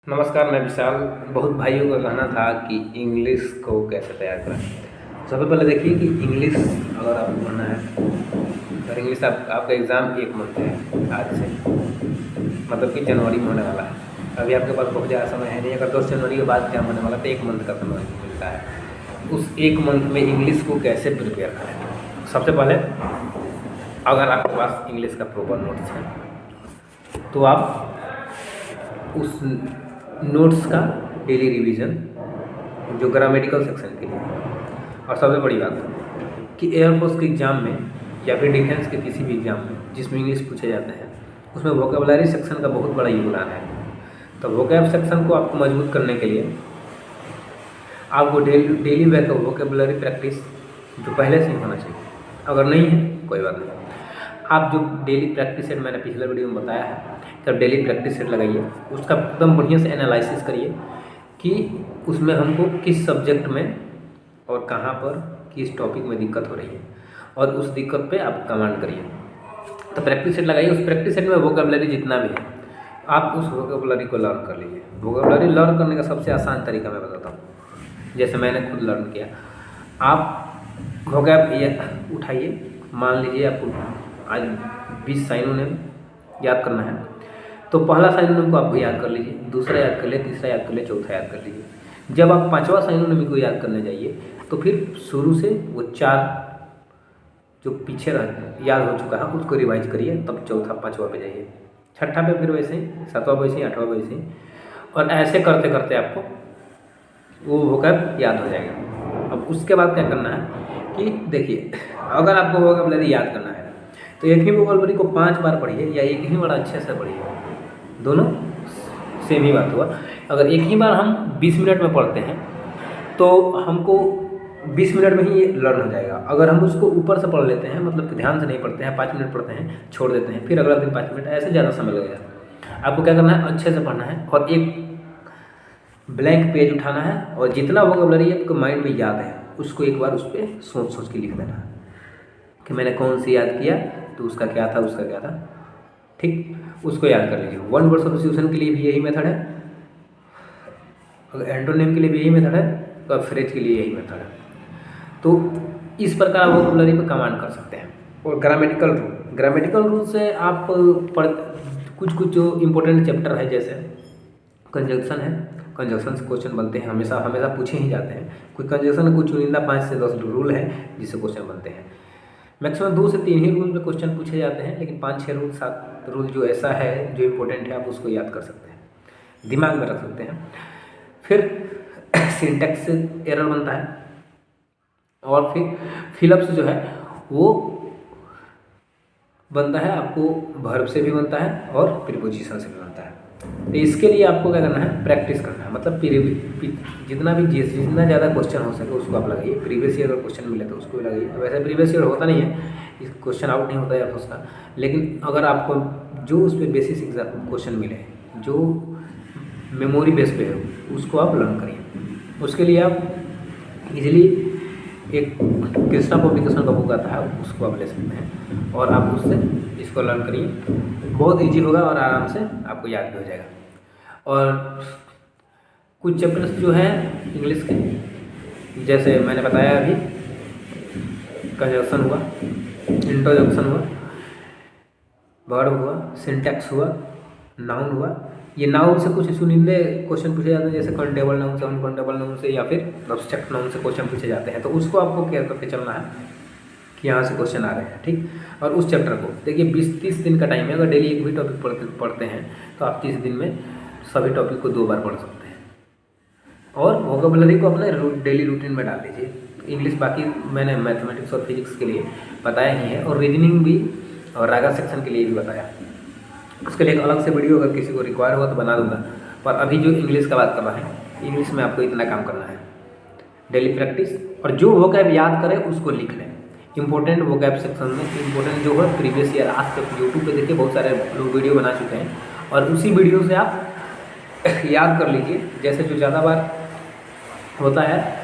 नमस्कार, मैं विशाल। बहुत भाइयों का कहना था कि इंग्लिश को कैसे तैयार करें। सबसे पहले देखिए कि इंग्लिश अगर आपको पढ़ना है, अगर इंग्लिश आपका एग्ज़ाम 1 मंथ है आज से, मतलब कि जनवरी में होने वाला है। अभी आपके पास बहुत ज़्यादा समय है नहीं। अगर 10 जनवरी के बाद एग्ज़ाम होने वाला है तो 1 मंथ का समय मिलता है। उस 1 मंथ में इंग्लिश को कैसे प्रिपेयर करें। सबसे पहले अगर आपके पास इंग्लिश का प्रॉपर नोट्स है तो आप उस नोट्स का डेली रिवीजन, जो ग्रामेटिकल सेक्शन के लिए। और सबसे बड़ी बात कि एयरफोर्स के एग्ज़ाम में या फिर डिफेंस के किसी भी एग्ज़ाम में जिसमें इंग्लिश पूछे जाते हैं, उसमें वोकेबलरी सेक्शन का बहुत बड़ा योगदान है। तो वोकैब सेक्शन को आपको मजबूत करने के लिए आपको डेली वोकेबलरी प्रैक्टिस जो पहले से ही होना चाहिए। अगर नहीं है कोई बात नहीं, आप जो डेली प्रैक्टिस सेट मैंने पिछले वीडियो में बताया है, तब डेली प्रैक्टिस सेट लगाइए, उसका एकदम बढ़िया से एनालिसिस करिए कि उसमें हमको किस सब्जेक्ट में और कहाँ पर किस टॉपिक में दिक्कत हो रही है, और उस दिक्कत पे आप कमांड करिए। तो प्रैक्टिस सेट लगाइए। उस प्रैक्टिस सेट में वोकेबलरी जितना भी है आप उस वोकेबलरी को लर्न कर लीजिए। वोकेबलरी लर्न करने का सबसे आसान तरीका मैं बताता हूँ, जैसे मैंने खुद लर्न किया। आप वोकैब ये उठाइए, मान लीजिए आपको आज 20 साइनोनिम याद करना है, तो पहला साइनोनिम को आप याद कर लीजिए, दूसरा याद कर लिए, तीसरा याद कर लिए, चौथा याद कर लीजिए। जब आप 5वां साइनोनिम को याद करने जाइए तो फिर शुरू से वो 4 जो पीछे याद हो चुका है उसको रिवाइज करिए, तब चौथा 5वां पे जाइए, छठा पे फिर वैसे ही, 7वां वैसे ही, 8वां वैसे ही, और ऐसे करते करते आपको वो वोकैब याद हो जाएगा। अब उसके बाद क्या करना है कि देखिए, अगर आपको वोकैबलरी याद करना है तो एक ही वोकैबलरी को 5 बार पढ़िए या एक ही बार अच्छे से पढ़िए, दोनों सेम ही बात हुआ। अगर एक ही बार हम 20 मिनट में पढ़ते हैं तो हमको 20 मिनट में ही ये लर्न हो जाएगा। अगर हम उसको ऊपर से पढ़ लेते हैं, मतलब कि ध्यान से नहीं पढ़ते हैं, 5 मिनट पढ़ते हैं, छोड़ देते हैं, फिर अगला दिन 5 मिनट, ऐसे ज़्यादा समय लगेगा। आपको क्या करना है, अच्छे से पढ़ना है और एक ब्लैंक पेज उठाना है, और जितना वोकैबलरी आपको माइंड में याद है उसको एक बार उस पर सोच सोच के लिख देना है कि मैंने कौन सी याद किया, तो उसका क्या था, उसका क्या था, ठीक, उसको याद कर लीजिए। वन वर्ड सब्स्टिट्यूशन के लिए भी यही मेथड है, अगर एंटोनिम के लिए भी यही मेथड है, और फ्रेज के लिए यही मेथड है। तो इस प्रकार वोकैबलरी पर कमांड कर सकते हैं। और ग्रामेटिकल रूल से आप पढ़ कुछ जो इम्पोर्टेंट चैप्टर है, जैसे कंजक्शन है, कंजक्शन से क्वेश्चन बनते हैं, हमेशा पूछे ही जाते हैं। कोई कंजक्शन में कुछ चुनिंदा 5 से 10 रूल है जिससे क्वेश्चन बनते हैं। मैक्सिमम 2 से 3 ही रूल में क्वेश्चन पूछे जाते हैं, लेकिन 5-6 रूल 7 रूल जो ऐसा है जो इम्पोर्टेंट है, आप उसको याद कर सकते हैं, दिमाग में रख सकते हैं। फिर सिंटैक्स एरर बनता है, और फिर फिलअप्स जो है वो बनता है, आपको वर्ब से भी बनता है और प्रीपोजिशन से भी बनता है। तो इसके लिए आपको क्या करना है, प्रैक्टिस करना है। मतलब जितना ज़्यादा क्वेश्चन हो सके उसको आप लगाइए। प्रीवियस ईयर अगर क्वेश्चन मिले तो उसको भी लगाइए। वैसे प्रीवियस ईयर होता नहीं है, इस क्वेश्चन आउट नहीं होता है उसका, लेकिन अगर आपको जो उस पर बेसिस एग्जाम क्वेश्चन मिले, जो मेमोरी बेस पे है, उसको आप लर्न करिए। उसके लिए आप इजीली एक कृष्णा पब्लिकेशन का बुक आता है, उसको आप ले सकते हैं और आप उससे इसको लर्न करिए। बहुत इजी होगा और आराम से आपको याद भी हो जाएगा। और कुछ चैप्टर्स जो हैं इंग्लिश के, जैसे मैंने बताया अभी, कंजक्शन हुआ, इंट्रोडक्शन हुआ, वर्ब हुआ, सिंटैक्स हुआ, नाउन हुआ। ये नाउन से कुछ चुनिंदे क्वेश्चन पूछे जाते हैं, जैसे काउंटेबल नाउन से, अनकाउंटेबल नाउन से, या फिर एब्स्ट्रैक्ट नाउन से क्वेश्चन पूछे जाते हैं। तो उसको आपको केयर करके चलना है कि यहाँ से क्वेश्चन आ रहे हैं, ठीक। और उस चैप्टर को देखिए, 20-30 दिन का टाइम है। अगर डेली एक भी टॉपिक पढ़ते हैं तो आप 30 दिन में सभी टॉपिक को 2 बार पढ़ सकते हैं। और वोकैबलरी को अपने डेली रूटीन में डाल लीजिए। इंग्लिश बाकी मैंने मैथमेटिक्स और फिजिक्स के लिए बताया ही है, और रीजनिंग भी और रागा सेक्शन के लिए भी बताया। उसके लिए एक अलग से वीडियो अगर किसी को रिक्वायर हुआ तो बना दूंगा। पर अभी जो इंग्लिश का बात कर रहा है, इंग्लिश में आपको इतना काम करना है, डेली प्रैक्टिस, और जो वोकैब याद करें उसको लिख लें। इंपॉर्टेंट वोकैब सेक्शन में इंपॉर्टेंट जो है प्रीवियस ईयर, आज तक यूट्यूब पे देखिए बहुत सारे लोग वीडियो बना चुके हैं, और उसी वीडियो से आप याद कर लीजिए। जैसे जो ज़्यादा बार होता है,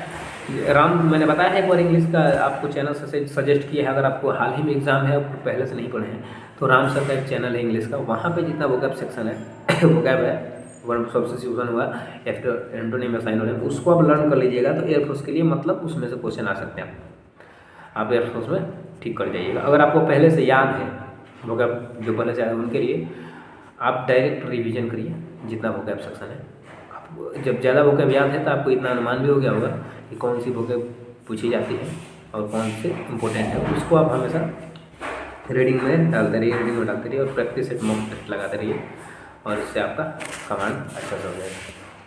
मैंने बताया है एक बार इंग्लिश का आपको चैनल से सजेस्ट किया है। अगर आपको हाल ही में एग्ज़ाम है, आपको पहले से नहीं पढ़े हैं, तो राम सर का एक चैनल है इंग्लिश का, वहाँ पे जितना वोकैब सेक्शन है वोकैब है वर्ब सब्स्टिट्यूशन हुआ, या फिर एंटोनिम साइनोनिम, उसको आप लर्न कर लीजिएगा तो एयरफोर्स के लिए मतलब उसमें से क्वेश्चन आ सकते हैं, आप एयरफोर्स में ठीक कर जाइएगा। अगर आपको पहले से याद है वोकैब जो पहले से आए उनके लिए आप डायरेक्ट रिवीजन करिए जितना वोकैब सेक्शन है। आप जब ज़्यादा वोकैब याद है तो आपको इतना अनुमान भी हो गया होगा कि कौन सी वोकैब पूछी जाती है और कौन से इम्पोर्टेंट है। उसको आप हमेशा रीडिंग में डालते रहिए और प्रैक्टिस सेट मॉक टेस्ट लगाते रहिए, और इससे आपका कमांड अच्छा से हो जाएगा।